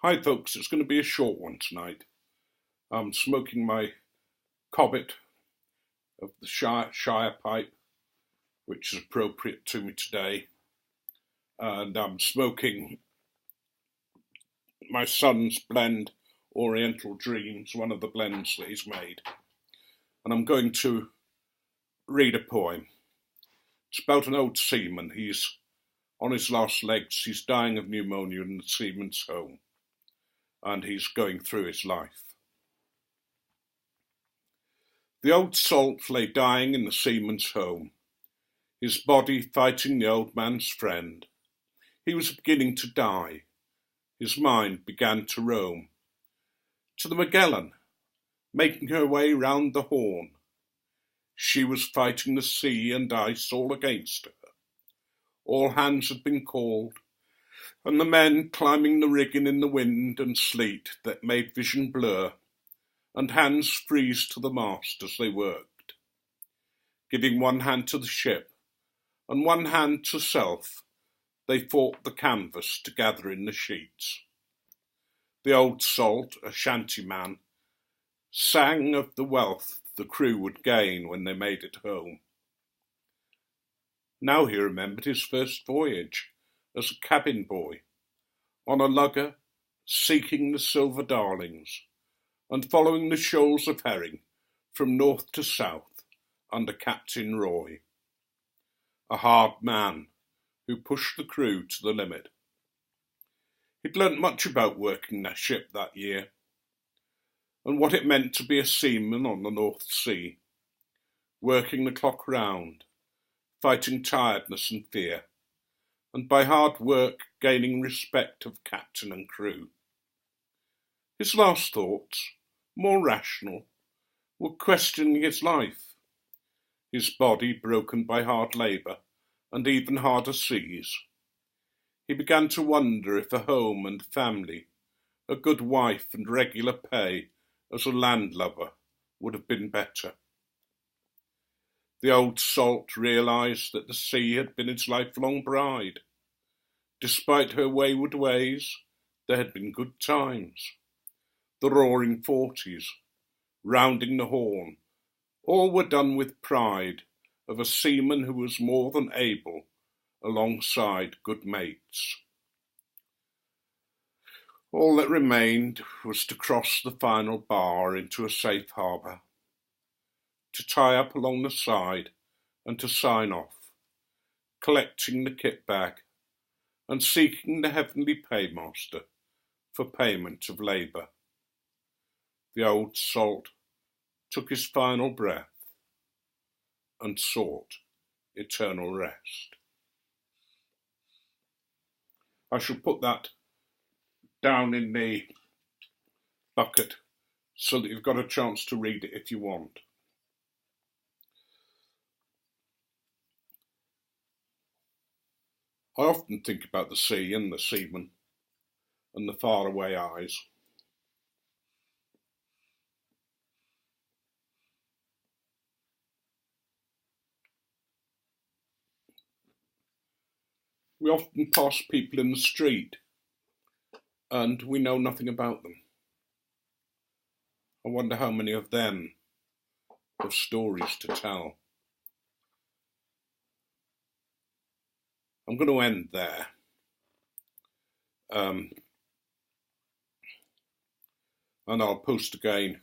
Hi folks, it's going to be a short one tonight. I'm smoking my cobbit of the Shire pipe, which is appropriate to me today. And I'm smoking my son's blend, Oriental Dreams, one of the blends that he's made. And I'm going to read a poem. It's about an old seaman. He's on his last legs. He's dying of pneumonia in the seaman's home. And he's going through his life. The old salt lay dying in the seaman's home, his body fighting the old man's friend. He was beginning to die. His mind began to roam. To the Magellan, making her way round the Horn. She was fighting the sea and ice all against her. All hands had been called, and the men climbing the rigging in the wind and sleet that made vision blur, and hands freeze to the mast as they worked, giving one hand to the ship and one hand to self. They fought the canvas to gather in the sheets. The old salt, a shanty man, sang of the wealth the crew would gain when they made it home. Now he remembered his first voyage as a cabin boy, on a lugger, seeking the silver darlings, and following the shoals of herring from north to south under Captain Roy, a hard man who pushed the crew to the limit. He'd learnt much about working that ship that year, and what it meant to be a seaman on the North Sea, working the clock round, fighting tiredness and fear, and by hard work gaining respect of captain and crew. His last thoughts, more rational, were questioning his life, his body broken by hard labour and even harder seas. He began to wonder if a home and family, a good wife and regular pay as a landlubber would have been better. The old salt realised that the sea had been his lifelong bride. Despite her wayward ways, there had been good times. The roaring 40s, rounding the Horn, all were done with pride of a seaman who was more than able alongside good mates. All that remained was to cross the final bar into a safe harbour, to tie up along the side and to sign off, collecting the kit bag and seeking the heavenly paymaster for payment of labour. The old salt took his final breath and sought eternal rest. I shall put that down in the bucket so that you've got a chance to read it if you want. I often think about the sea and the seaman and the faraway eyes. We often pass people in the street and we know nothing about them. I wonder how many of them have stories to tell. I'm going to end there. And I'll post again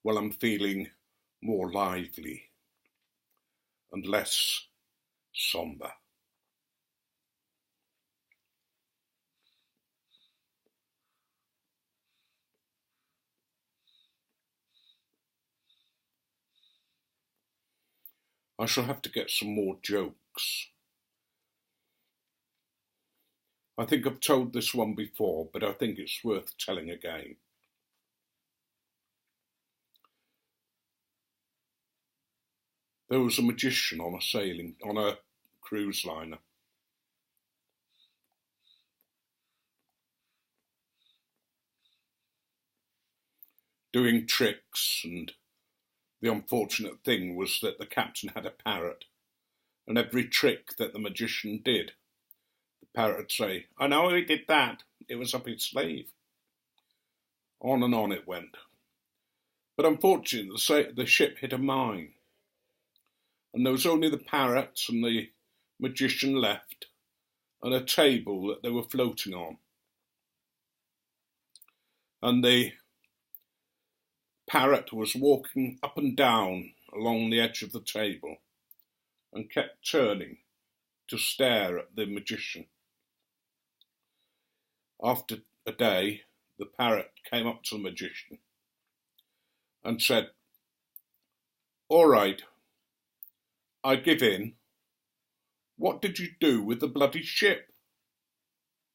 when I'm feeling more lively and less sombre. I shall have to get some more jokes. I think I've told this one before, but I think it's worth telling again. There was a magician on a cruise liner. Doing tricks, and the unfortunate thing was that the captain had a parrot, and every trick that the magician did, the parrot would say, "I know he did that, it was up his sleeve." On and on it went. But unfortunately, the ship hit a mine, and there was only the parrots and the magician left, and a table that they were floating on. And the parrot was walking up and down along the edge of the table and kept turning to stare at the magician. After a day, the parrot came up to the magician and said, "All right, I give in. What did you do with the bloody ship?"